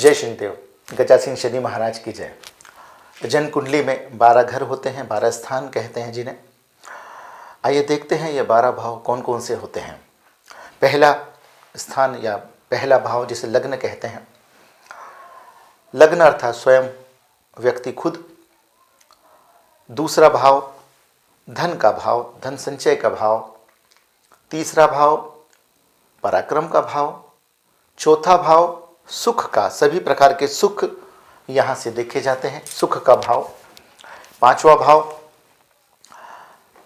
जय शनिदेव। गजासिंह शनि महाराज की जय। जन्म कुंडली में 12 घर होते हैं, 12 स्थान कहते हैं जिन्हें। आइए देखते हैं ये 12 भाव कौन कौन से होते हैं। पहला स्थान या पहला भाव जिसे लग्न कहते हैं। लग्न अर्थात स्वयं व्यक्ति खुद। दूसरा भाव धन का भाव, धन संचय का भाव। तीसरा भाव पराक्रम का भाव। चौथा भाव सुख का, सभी प्रकार के सुख यहाँ से देखे जाते हैं, सुख का भाव। पांचवा भाव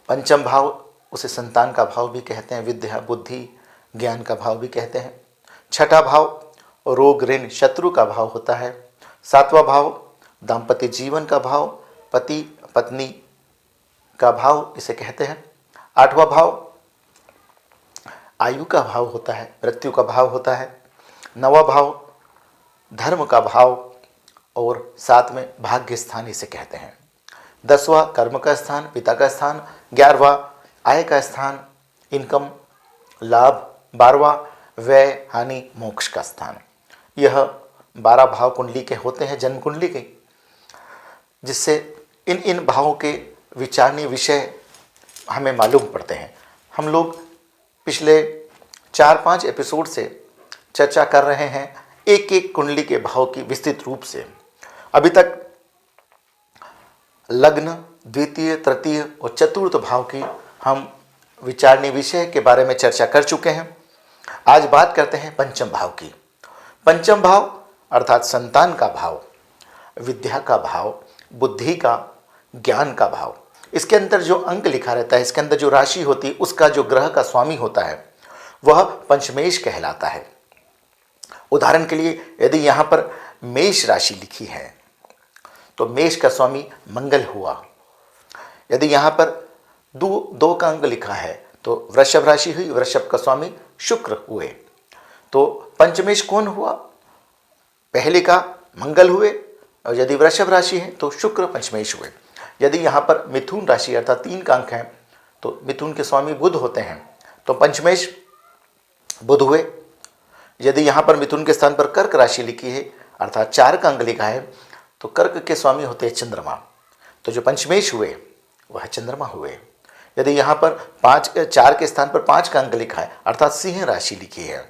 पंचम भाव, उसे संतान का भाव भी कहते हैं, विद्या बुद्धि ज्ञान का भाव भी कहते हैं। छठा भाव रोग ऋण शत्रु का भाव होता है। सातवां भाव दाम्पत्य जीवन का भाव, पति पत्नी का भाव इसे कहते हैं। आठवां भाव आयु का भाव होता है, मृत्यु का भाव होता है। नवा भाव धर्म का भाव और साथ में भाग्य स्थान इसे कहते हैं। 10वां कर्म का स्थान, पिता का स्थान। 11वां आय का स्थान, इनकम लाभ। 12वां व्यय हानि मोक्ष का स्थान। यह 12 भाव कुंडली के होते हैं, जन्म कुंडली के, जिससे इन भावों के विचारणीय विषय हमें मालूम पड़ते हैं। हम लोग पिछले 4-5 एपिसोड से चर्चा कर रहे हैं एक एक कुंडली के भाव की विस्तृत रूप से। अभी तक लग्न, द्वितीय, तृतीय और चतुर्थ भाव की हम विचारणीय विषय के बारे में चर्चा कर चुके हैं। आज बात करते हैं पंचम भाव की। पंचम भाव अर्थात संतान का भाव, विद्या का भाव, बुद्धि का, ज्ञान का भाव। इसके अंदर जो अंक लिखा रहता है, इसके अंदर जो राशि होती है, उसका जो ग्रह का स्वामी होता है वह पंचमेश कहलाता है। उदाहरण के लिए यदि यहाँ पर मेष राशि लिखी है तो मेष का स्वामी मंगल हुआ। यदि यहाँ पर दो का अंक लिखा है तो वृषभ राशि हुई, वृषभ का स्वामी शुक्र हुए। तो पंचमेश कौन हुआ? पहले का मंगल हुए, और यदि वृषभ राशि है तो शुक्र पंचमेश हुए। यदि यहाँ पर मिथुन राशि अर्थात 3 का अंक है तो मिथुन के स्वामी बुध होते हैं, तो पंचमेश बुध हुए। यदि यहाँ पर मिथुन के स्थान पर कर्क राशि लिखी है अर्थात 4 का अंक लिखा है तो कर्क के स्वामी होते हैं चंद्रमा, तो जो पंचमेश हुए वह चंद्रमा हुए। यदि यहाँ पर 4 के स्थान पर 5 का अंक लिखा है अर्थात सिंह राशि लिखी है,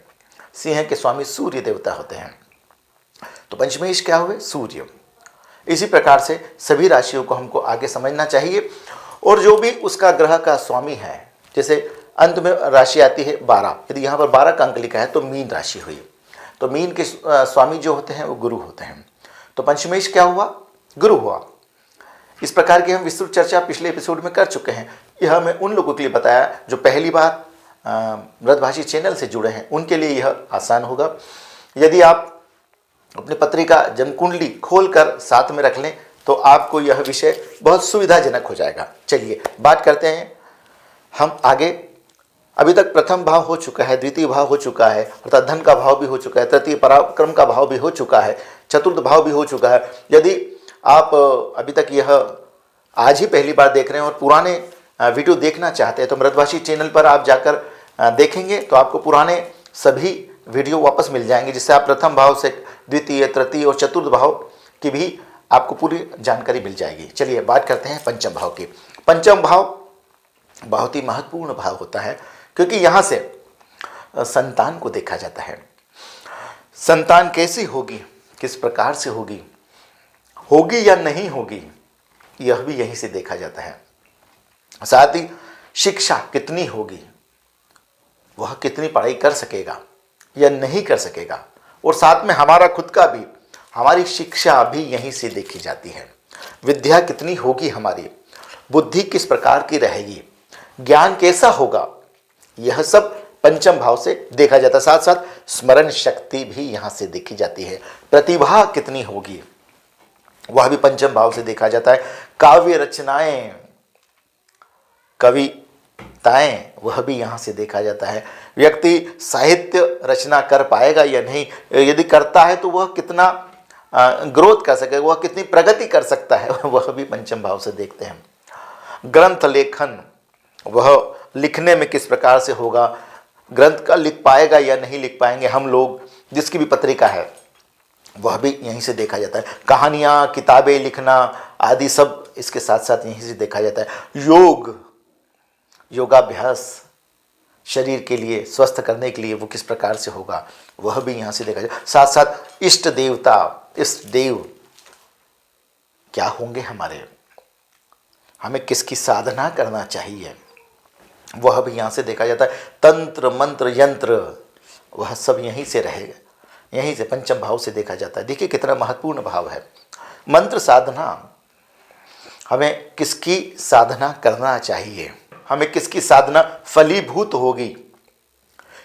सिंह के स्वामी सूर्य देवता होते हैं, तो पंचमेश क्या हुए? सूर्य। इसी प्रकार से सभी राशियों को हमको आगे समझना चाहिए। और जो भी उसका ग्रह का स्वामी है, जैसे अंत में राशि आती है 12, यदि यहाँ पर 12 का अंक लिखा है तो मीन राशि हुई, तो मीन के स्वामी जो होते हैं वो गुरु होते हैं, तो पंचमेश क्या हुआ? गुरु हुआ। इस प्रकार की हम विस्तृत चर्चा पिछले एपिसोड में कर चुके हैं। यह मैं उन लोगों के लिए बताया जो पहली बार व्रतभाषी चैनल से जुड़े हैं, उनके लिए यह आसान होगा। यदि आप अपनी पत्रिका जन्म कुंडली खोल कर साथ में रख लें तो आपको यह विषय बहुत सुविधाजनक हो जाएगा। चलिए बात करते हैं हम आगे। अभी तक प्रथम भाव हो चुका है, द्वितीय भाव हो चुका है अर्थात धन का भाव भी हो चुका है, तृतीय पराक्रम का भाव भी हो चुका है, चतुर्थ भाव भी हो चुका है। यदि आप अभी तक यह आज ही पहली बार देख रहे हैं और पुराने वीडियो देखना चाहते हैं तो व्रतभाषी चैनल पर आप जाकर देखेंगे तो आपको पुराने सभी वीडियो वापस मिल जाएंगे, जिससे आप प्रथम भाव से द्वितीय, तृतीय और चतुर्थ भाव की भी आपको पूरी जानकारी मिल जाएगी। चलिए बात करते हैं पंचम भाव की। पंचम भाव बहुत ही महत्वपूर्ण भाव होता है क्योंकि यहाँ से संतान को देखा जाता है। संतान कैसी होगी, किस प्रकार से होगी, होगी या नहीं होगी, यह भी यहीं से देखा जाता है। साथ ही शिक्षा कितनी होगी, वह कितनी पढ़ाई कर सकेगा या नहीं कर सकेगा, और साथ में हमारा खुद का भी, हमारी शिक्षा भी यहीं से देखी जाती है। विद्या कितनी होगी हमारी, बुद्धि किस प्रकार की रहेगी, ज्ञान कैसा होगा, यह सब पंचम भाव से देखा जाता है। साथ साथ स्मरण शक्ति भी यहाँ से देखी जाती है। प्रतिभा कितनी होगी वह भी पंचम भाव से देखा जाता है। काव्य रचनाएं, कविताएं, वह भी यहाँ से देखा जाता है। व्यक्ति साहित्य रचना कर पाएगा या नहीं, यदि करता है तो वह कितना ग्रोथ कर सकेगा, वह कितनी प्रगति कर सकता है, वह भी पंचम भाव से देखते हैं। ग्रंथ लेखन, वह लिखने में किस प्रकार से होगा, ग्रंथ का लिख पाएगा या नहीं लिख पाएंगे हम लोग, जिसकी भी पत्रिका है वह भी यहीं से देखा जाता है। कहानियाँ, किताबें लिखना आदि सब इसके साथ साथ यहीं से देखा जाता है। योगाभ्यास शरीर के लिए स्वस्थ करने के लिए वो किस प्रकार से होगा, वह भी यहाँ से देखा जाए। साथ साथ इष्ट देव क्या होंगे हमारे, हमें किसकी साधना करना चाहिए, वह भी यहाँ से देखा जाता है। तंत्र मंत्र यंत्र वह सब यहीं से रहेगा, यहीं से पंचम भाव से देखा जाता है। देखिए कितना महत्वपूर्ण भाव है। मंत्र साधना, हमें किसकी साधना करना चाहिए, हमें किसकी साधना फलीभूत होगी,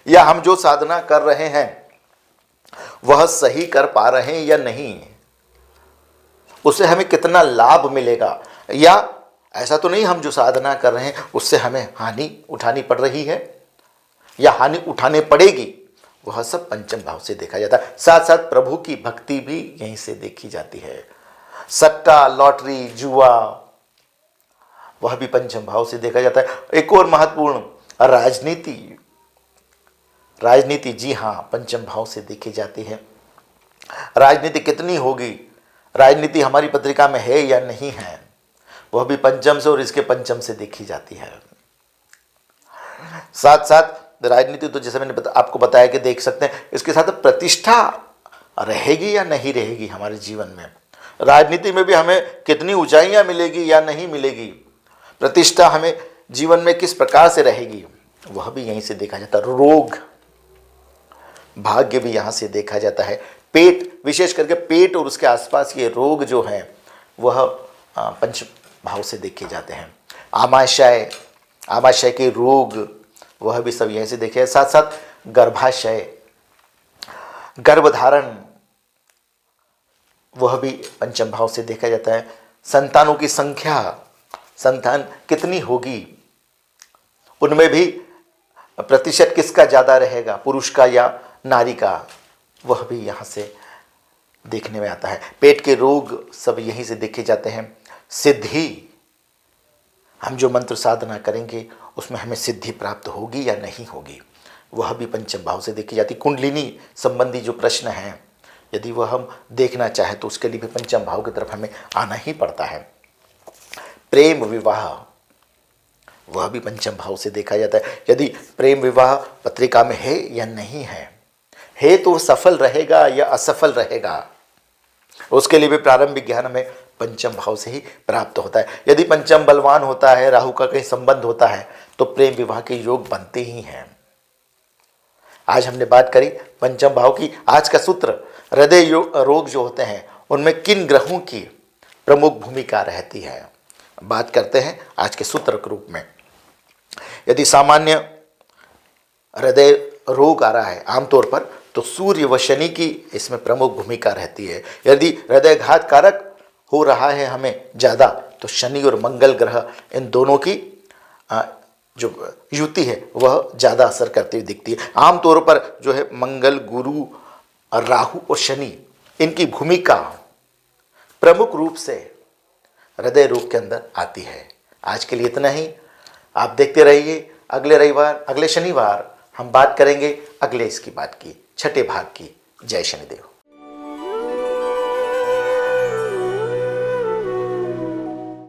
या हम जो साधना कर रहे हैं वह सही कर पा रहे हैं या नहीं, उससे हमें कितना लाभ मिलेगा, या ऐसा तो नहीं हम जो साधना कर रहे हैं उससे हमें हानि उठानी पड़ रही है या हानि उठाने पड़ेगी, वह सब पंचम भाव से देखा जाता है। साथ साथ प्रभु की भक्ति भी यहीं से देखी जाती है। सट्टा, लॉटरी, जुआ वह भी पंचम भाव से देखा जाता है। एक और महत्वपूर्ण, राजनीति, जी हाँ, पंचम भाव से देखी जाती है। राजनीति कितनी होगी, राजनीति हमारी पत्रिका में है या नहीं है, वह भी पंचम से और इसके पंचम से देखी जाती है। साथ साथ राजनीति तो जैसे मैंने आपको बताया कि देख सकते हैं, इसके साथ प्रतिष्ठा रहेगी या नहीं रहेगी हमारे जीवन में, राजनीति में भी हमें कितनी ऊंचाइयां मिलेगी या नहीं मिलेगी, प्रतिष्ठा हमें जीवन में किस प्रकार से रहेगी, वह भी यहीं से देखा जाता है। रोग भाग्य भी यहाँ से देखा जाता है। पेट, विशेष करके पेट और उसके आसपास ये रोग जो हैं वह पंच भाव से देखे जाते हैं। आमाशय के रोग वह भी सब यहीं से देखे हैं। साथ साथ गर्भाशय, गर्भधारण वह भी पंचम भाव से देखा जाता है। संतानों की संख्या, संतान कितनी होगी, उनमें भी प्रतिशत किसका ज़्यादा रहेगा, पुरुष का या नारी का, वह भी यहाँ से देखने में आता है। पेट के रोग सब यहीं से देखे जाते हैं। सिद्धि, हम जो मंत्र साधना करेंगे उसमें हमें सिद्धि प्राप्त होगी या नहीं होगी, वह भी पंचम भाव से देखी जाती। कुंडलिनी संबंधी जो प्रश्न हैं, यदि वह हम देखना चाहें तो उसके लिए भी पंचम भाव की तरफ हमें आना ही पड़ता है। प्रेम विवाह वह भी पंचम भाव से देखा जाता है। यदि प्रेम विवाह पत्रिका में है या नहीं है तो सफल रहेगा या असफल रहेगा, उसके लिए भी प्रारंभिक ज्ञान हमें पंचम भाव से ही प्राप्त होता है। यदि पंचम बलवान होता है, राहु का कहीं संबंध होता है, तो प्रेम विवाह के योग बनते ही हैं। आज हमने बात करी पंचम भाव की। आज का सूत्र, हृदय रोग जो होते हैं उनमें किन ग्रहों की प्रमुख भूमिका रहती है, बात करते हैं आज के सूत्र के रूप में। यदि सामान्य हृदय रोग आ रहा है आमतौर पर, तो सूर्य व शनि की इसमें प्रमुख भूमिका रहती है। यदि हृदय घात कारक हो रहा है हमें ज़्यादा, तो शनि और मंगल ग्रह, इन दोनों की जो युति है वह ज़्यादा असर करती हुई दिखती है। आमतौर पर जो है मंगल, गुरु और राहु और शनि, इनकी भूमिका प्रमुख रूप से हृदय रोग के अंदर आती है। आज के लिए इतना ही। आप देखते रहिए। अगले शनिवार हम बात करेंगे अगले इसकी बात की, छठे भाग की। जय शनिदेव।